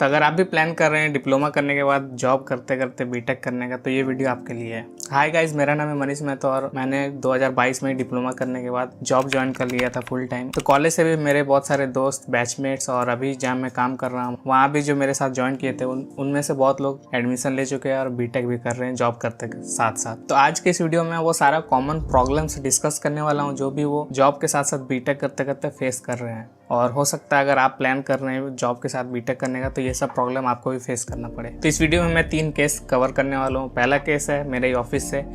तो अगर आप भी प्लान कर रहे हैं डिप्लोमा करने के बाद जॉब करते करते बीटेक करने का, तो ये वीडियो आपके लिए है। हाय गाइस, मेरा नाम है मनीष मेहता और मैंने 2022 में डिप्लोमा करने के बाद जॉब ज्वाइन कर लिया था फुल टाइम। तो कॉलेज से भी मेरे बहुत सारे दोस्त, बैचमेट्स और अभी जहाँ मैं काम कर रहा हूँ वहाँ भी जो मेरे साथ ज्वाइन किए थे उनमें से बहुत लोग एडमिशन ले चुके हैं और बीटेक भी कर रहे हैं जॉब करते साथ साथ। तो आज के इस वीडियो में वो सारा कॉमन प्रॉब्लम्स डिस्कस करने वाला हूँ जो भी वो जॉब के साथ साथ बीटेक करते करते फेस कर रहे हैं। और हो सकता है अगर आप प्लान कर रहे हैं जॉब के साथ बीटेक करने का तो ये सब प्रॉब्लम आपको भी फेस करना पड़े। तो इस वीडियो में मैं 3 केस कवर करने वाला हूँ। पहला केस है मेरे ऑफिस से,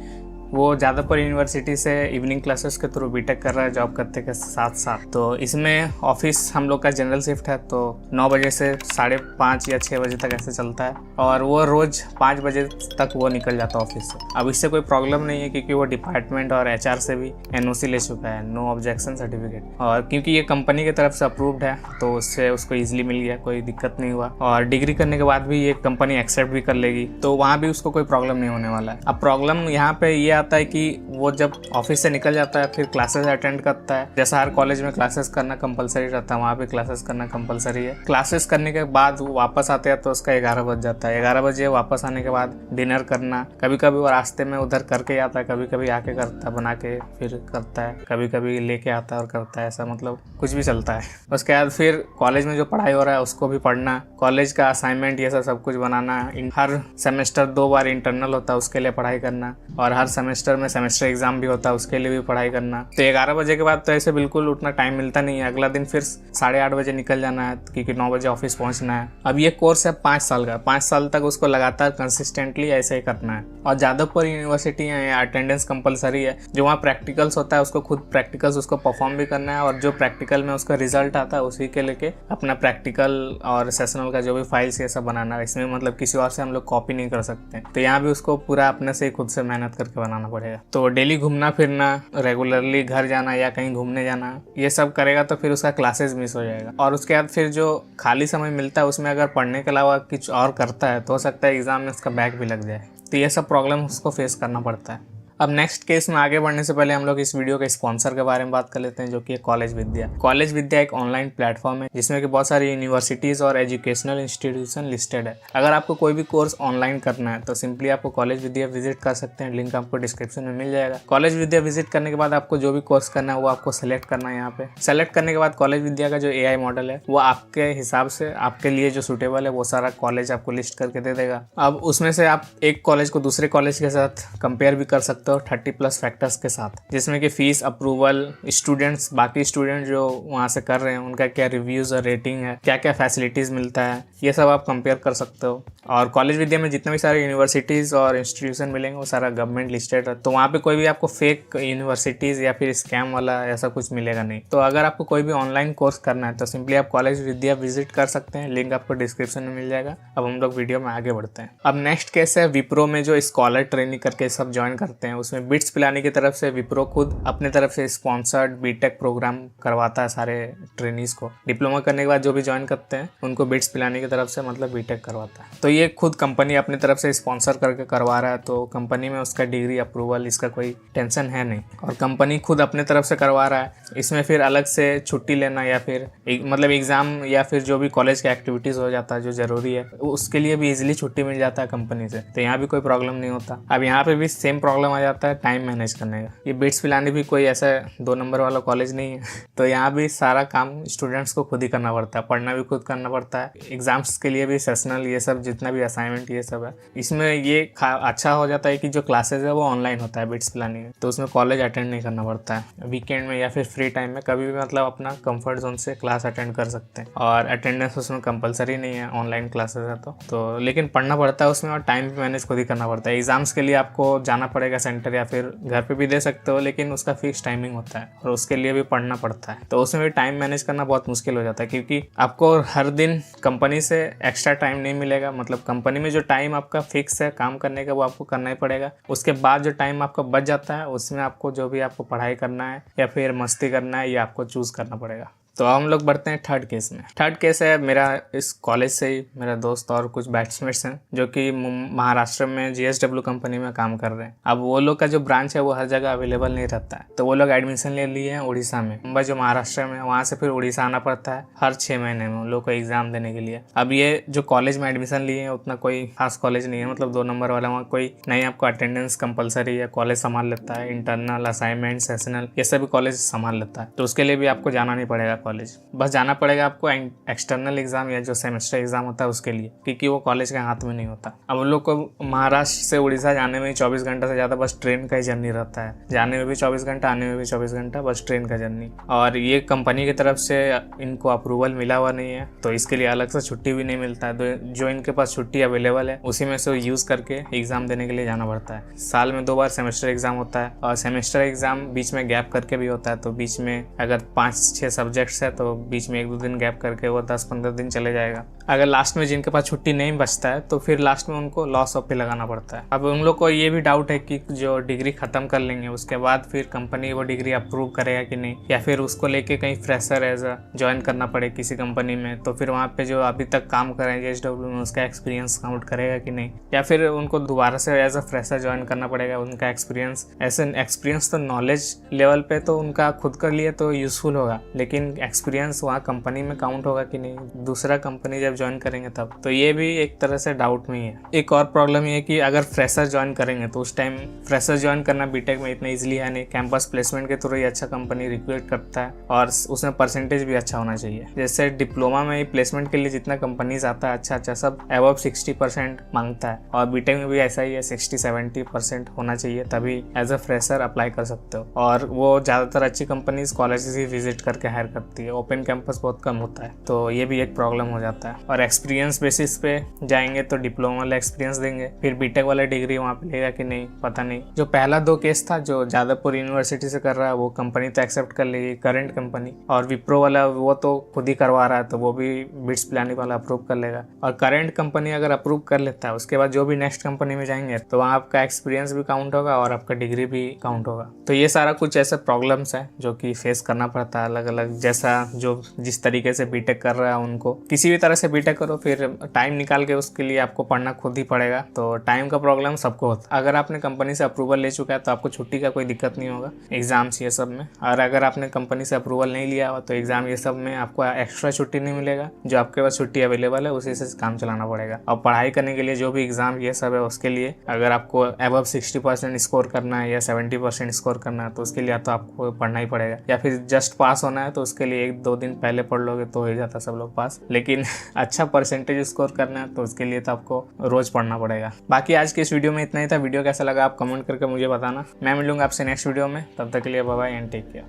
वो जादवपुर यूनिवर्सिटी से इवनिंग क्लासेस के थ्रू बीटेक कर रहा है जॉब करते के साथ साथ। तो इसमें ऑफिस हम लोग का जनरल शिफ्ट है, तो 9 बजे से 5:30 या 6 बजे तक ऐसे चलता है और वो रोज़ 5 बजे तक वो निकल जाता है ऑफिस से। अब इससे कोई प्रॉब्लम नहीं है क्योंकि वो डिपार्टमेंट और एचआर से भी एनओसी ले चुका है, नो ऑब्जेक्शन सर्टिफिकेट, और क्योंकि ये कंपनी की तरफ से अप्रूव्ड है तो उससे उसको ईजिली मिल गया, कोई दिक्कत नहीं हुआ। और डिग्री करने के बाद भी ये कंपनी एक्सेप्ट भी कर लेगी तो वहाँ भी उसको कोई प्रॉब्लम नहीं होने वाला है। अब प्रॉब्लम यहाँ पे ये आता है कि वो जब ऑफिस से निकल जाता है फिर क्लासेस अटेंड करता है। जैसा हर कॉलेज में क्लासेस करना कंपलसरी रहता है, वहाँ पे क्लासेस करना कंपलसरी है। क्लासेस करने के बाद वो वापस आते हैं तो उसका 11 बज जाता है। 11 बजे वापस आने के बाद डिनर करना, कभी कभी वो रास्ते में उधर करके आता है, कभी कभी आके करता है, बना के फिर करता है, कभी कभी लेके आता है और करता है, ऐसा मतलब कुछ भी चलता है। उसके बाद फिर कॉलेज में जो पढ़ाई हो रहा है उसको भी पढ़ना, कॉलेज का असाइनमेंट ये सब कुछ बनाना। हर सेमेस्टर 2 बार इंटरनल होता है उसके लिए पढ़ाई करना, और हर सेमेस्टर में सेमेस्टर एग्जाम भी होता है उसके लिए भी पढ़ाई करना। तो 11 बजे के बाद तो ऐसे बिल्कुल उतना टाइम मिलता नहीं है। अगला दिन फिर 8:30 बजे निकल जाना है क्योंकि 9 बजे ऑफिस पहुंचना है। अब ये कोर्स है 5 साल का, 5 साल तक उसको लगातार कंसिस्टेंटली ऐसे ही करना है। और जादवपुर यूनिवर्सिटी है, अटेंडेंस कंपलसरी है। जो वहाँ प्रैक्टिकल्स होता है उसको खुद प्रैक्टिकल्स उसको परफॉर्म भी करना है, और जो प्रैक्टिकल में उसका रिजल्ट आता है उसी के लेके अपना प्रैक्टिकल और सेशनल का जो भी फाइल्स ये सब बनाना है। इसमें मतलब किसी और से हम लोग कॉपी नहीं कर सकते, तो यहाँ भी उसको पूरा अपने से खुद से मेहनत करके बनाना पड़ेगा। तो डेली घूमना फिरना, रेगुलरली घर जाना या कहीं घूमने जाना, ये सब करेगा तो फिर उसका क्लासेस मिस हो जाएगा। और उसके बाद फिर जो खाली समय मिलता है उसमें अगर पढ़ने के अलावा कुछ और करता है तो हो सकता है एग्जाम में उसका बैक भी लग जाए। तो ये सब प्रॉब्लम उसको फेस करना पड़ता है। अब नेक्स्ट केस में आगे बढ़ने से पहले हम लोग इस वीडियो के स्पॉन्सर के बारे में बात कर लेते हैं, जो कि है कॉलेज विद्या। कॉलेज विद्या एक ऑनलाइन प्लेटफॉर्म है जिसमें कि बहुत सारी यूनिवर्सिटीज़ और एजुकेशनल इंस्टीट्यूशन लिस्टेड है। अगर आपको कोई भी कोर्स ऑनलाइन करना है तो सिंपली आपको कॉलेज विद्या विजिट कर सकते हैं, लिंक आपको डिस्क्रिप्शन में मिल जाएगा। कॉलेज विद्या विजिट करने के बाद आपको जो भी कोर्स करना है वो आपको सेलेक्ट करना है। यहाँ पे सेलेक्ट करने के बाद कॉलेज विद्या का जो AI मॉडल है वो आपके हिसाब से आपके लिए जो सूटेबल है वो सारा कॉलेज आपको लिस्ट करके दे देगा। अब उसमें से आप एक कॉलेज को दूसरे कॉलेज के साथ कंपेयर भी कर सकते हो 30+ फैक्टर्स के साथ, जिसमें कि फीस, अप्रूवल, स्टूडेंट्स, बाकी स्टूडेंट जो वहाँ से कर रहे हैं उनका क्या रिव्यूज़ और रेटिंग है, क्या क्या फैसिलिटीज़ मिलता है, ये सब आप कंपेयर कर सकते हो। और कॉलेज विद्या में जितने भी सारे यूनिवर्सिटीज़ और इंस्टीट्यूशन मिलेंगे वो सारा गवर्नमेंट लिस्टेड है, तो वहाँ पे कोई भी आपको फेक यूनिवर्सिटीज़ या फिर स्कैम वाला ऐसा कुछ मिलेगा नहीं। तो अगर आपको कोई भी ऑनलाइन कोर्स करना है तो सिंपली आप कॉलेज विद्या विजिट कर सकते हैं, लिंक आपको डिस्क्रिप्शन में मिल जाएगा। अब हम लोग वीडियो में आगे बढ़ते हैं। अब नेक्स्ट केस है विप्रो में जो स्कॉलर ट्रेनिंग करके सब ज्वाइन करते हैं। उसमें बिट्स पिलानी की तरफ से विप्रो खुद अपने तरफ से स्पॉन्सर्ड बीटेक प्रोग्राम करवाता है सारे ट्रेनीज को। डिप्लोमा करने के बाद जो भी ज्वाइन करते हैं उनको बिट्स पिलानी की तरफ से मतलब बीटेक करवाता है। तो ये खुद कंपनी अपनी तरफ से स्पॉन्सर करके करवा रहा है, तो कंपनी में उसका डिग्री अप्रूवल इसका कोई टेंशन है नहीं, और कंपनी खुद अपने तरफ से करवा रहा है। इसमें फिर अलग से छुट्टी लेना या फिर मतलब एग्जाम या फिर जो भी कॉलेज का एक्टिविटीज़ हो जाता है जो ज़रूरी है उसके लिए भी इजीली छुट्टी मिल जाता है कंपनी से, तो यहाँ भी कोई प्रॉब्लम नहीं होता। अब यहाँ पे भी सेम प्रॉब्लम आ जाता है टाइम मैनेज करने का। ये बिट्स पिलानी भी कोई ऐसा 2 नंबर वाला कॉलेज नहीं है, तो यहाँ भी सारा काम स्टूडेंट्स को खुद ही करना पड़ता है, पढ़ना भी खुद करना पड़ता है, एग्जाम्स के लिए भी सेशनल ये सब जितना भी असाइनमेंट ये सब है। इसमें ये अच्छा हो जाता है कि जो क्लासेज है वो ऑनलाइन होता है बिट्स पिलानी में, तो उसमें कॉलेज अटेंड नहीं करना पड़ता है। वीकेंड में या फिर फ्री टाइम में कभी भी मतलब अपना कंफर्ट जोन से क्लास अटेंड कर सकते हैं, और अटेंडेंस उसमें कंपलसरी नहीं है, ऑनलाइन क्लासेज है तो लेकिन पढ़ना पड़ता है उसमें, और टाइम भी मैनेज खुद ही करना पड़ता है। एग्जाम्स के लिए आपको जाना पड़ेगा सेंटर या फिर घर पे भी दे सकते हो, लेकिन उसका फिक्स टाइमिंग होता है और उसके लिए भी पढ़ना पड़ता है, तो उसमें भी टाइम मैनेज करना बहुत मुश्किल हो जाता है क्योंकि आपको हर दिन कंपनी से एक्स्ट्रा टाइम नहीं मिलेगा। मतलब कंपनी में जो टाइम आपका फिक्स है काम करने का वो आपको करना ही पड़ेगा। उसके बाद जो टाइम आपका बच जाता है उसमें आपको जो भी आपको पढ़ाई करना है या फिर मस्ती करना है ये आपको चूज़ करना पड़ेगा। तो हम लोग बढ़ते हैं थर्ड केस में। थर्ड केस है मेरा इस कॉलेज से ही मेरा दोस्त और कुछ बैचमेट्स हैं जो कि महाराष्ट्र में GSW कंपनी में काम कर रहे हैं। अब वो लोग का जो ब्रांच है वो हर जगह अवेलेबल नहीं रहता है, तो वो लोग एडमिशन ले लिए हैं उड़ीसा में। मुंबई जो महाराष्ट्र में, वहाँ से फिर उड़ीसा आना पड़ता है हर 6 महीने में उन लोग को एग्जाम देने के लिए। अब ये जो कॉलेज में एडमिशन लिए हैं उतना कोई खास कॉलेज नहीं है, मतलब 2 नंबर वाला। वहाँ कोई नहीं, आपको अटेंडेंस कंपलसरी है, कॉलेज संभाल लेता है, इंटरनल, असाइनमेंट, सेशनल, ये सभी कॉलेज संभाल लेता है। तो उसके लिए भी आपको जाना नहीं पड़ेगा कॉलेज, बस जाना पड़ेगा आपको एक्सटर्नल एग्जाम या जो सेमेस्टर एग्जाम होता है उसके लिए, क्योंकि वो कॉलेज के हाथ में नहीं होता। अब उन लोग को महाराष्ट्र से उड़ीसा जाने में 24 घंटा से ज़्यादा बस ट्रेन का ही जर्नी रहता है। जाने में भी 24 घंटा, आने में भी 24 घंटा, बस ट्रेन का जर्नी। और ये कंपनी की तरफ से इनको अप्रूवल मिला हुआ नहीं है, तो इसके लिए अलग से छुट्टी भी नहीं मिलता है। तो जो इनके पास छुट्टी अवेलेबल है उसी में से यूज़ करके एग्ज़ाम देने के लिए जाना पड़ता है। साल में 2 बार सेमेस्टर एग्ज़ाम होता है, और सेमेस्टर एग्ज़ाम बीच में गैप करके भी होता है। तो बीच में अगर 5-6 सब्जेक्ट्स है तो बीच में 1-2 दिन गैप करके वो 10-15 दिन चले जाएगा। अगर लास्ट में जिनके पास छुट्टी नहीं बचता है तो फिर लास्ट में उनको लॉस ऑफ पे लगाना पड़ता है। अब उन लोग को ये भी डाउट है कि जो डिग्री खत्म कर लेंगे उसके बाद फिर कंपनी वो डिग्री अप्रूव करेगा कि नहीं, या फिर उसको लेके कहीं फ्रेशर एज अ ज्वाइन करना पड़े किसी कंपनी में, तो फिर वहाँ पे जो अभी तक काम कर रहे हैं GSW में उसका एक्सपीरियंस काउंट करेगा कि नहीं, या फिर उनको दोबारा से एज अ फ्रेशर ज्वाइन करना पड़ेगा। उनका एक्सपीरियंस, ऐसे एक्सपीरियंस तो नॉलेज लेवल पे तो उनका खुद के लिए तो यूजफुल होगा, लेकिन एक्सपीरियंस वहाँ कंपनी में काउंट होगा कि नहीं, दूसरा कंपनी जब ज्वाइन करेंगे तब। तो ये भी एक तरह से डाउट में ही है। एक और प्रॉब्लम ये है कि अगर फ्रेशर ज्वाइन करेंगे तो उस टाइम फ्रेशर ज्वाइन करना बीटेक में इतना इजीली है नहीं। कैंपस प्लेसमेंट के थ्रू ही अच्छा कंपनी रिक्रूट करता है, और उसमें परसेंटेज भी अच्छा होना चाहिए। जैसे डिप्लोमा में ही प्लेसमेंट के लिए जितना कंपनीज आता है अच्छा सब अबव 60% मांगता है, और बीटेक में भी ऐसा ही है, 60-70% होना चाहिए, तभी एज अ फ्रेशर अप्लाई कर सकते हो। और वो ज़्यादातर अच्छी कंपनीज कॉलेजेस ही विजिट करके हायर करती है, ओपन कैंपस बहुत कम होता है, तो ये भी एक प्रॉब्लम हो जाता है। और एक्सपीरियंस बेसिस पे जाएंगे तो डिप्लोमा वाला एक्सपीरियंस देंगे, फिर बीटेक वाला डिग्री वहाँ पे लेगा कि नहीं पता नहीं। जो पहला 2 केस था जो जादवपुर यूनिवर्सिटी से कर रहा है वो कंपनी तो एक्सेप्ट कर लेगी, करंट कंपनी, और विप्रो वाला वो तो खुद ही करवा रहा है तो वो भी बिट्स प्लानिंग वाला अप्रूव कर लेगा। और करंट कंपनी अगर अप्रूव कर लेता है उसके बाद जो भी नेक्स्ट कंपनी में जाएंगे तो वहाँ आपका एक्सपीरियंस भी काउंट होगा और आपका डिग्री भी काउंट होगा। तो ये सारा कुछ ऐसे प्रॉब्लम्स है जो कि फेस करना पड़ता है अलग अलग, जैसा जो जिस तरीके से बीटेक कर रहा है उनको। किसी भी तरह से बीटेक करो, फिर टाइम निकाल के उसके लिए आपको पढ़ना खुद ही पड़ेगा, तो टाइम का प्रॉब्लम सबको होता है। अगर आपने कंपनी से अप्रूवल ले चुका है तो आपको छुट्टी का कोई दिक्कत नहीं होगा एग्जाम्स ये सब में, और अगर आपने कंपनी से अप्रूवल नहीं लिया हो तो एग्जाम ये सब में आपको एक्स्ट्रा छुट्टी नहीं मिलेगा। जो आपके पास छुट्टी अवेलेबल है उसी से काम चलाना पड़ेगा। और पढ़ाई करने के लिए जो भी एग्जाम ये सब है उसके लिए अगर आपको अबव 60% स्कोर करना है या 70% स्कोर करना है तो उसके लिए तो आपको पढ़ना ही पड़ेगा, या फिर जस्ट पास होना है तो उसके लिए 1-2 दिन पहले पढ़ लोगे तो हो जाता सब लोग पास। लेकिन अच्छा परसेंटेज स्कोर करना है तो उसके लिए तो आपको रोज पढ़ना पड़ेगा। बाकी आज के इस वीडियो में इतना ही था। वीडियो कैसा लगा आप कमेंट करके मुझे बताना। मैं मिलूंगा आपसे नेक्स्ट वीडियो में, तब तक के लिए bye bye and take care.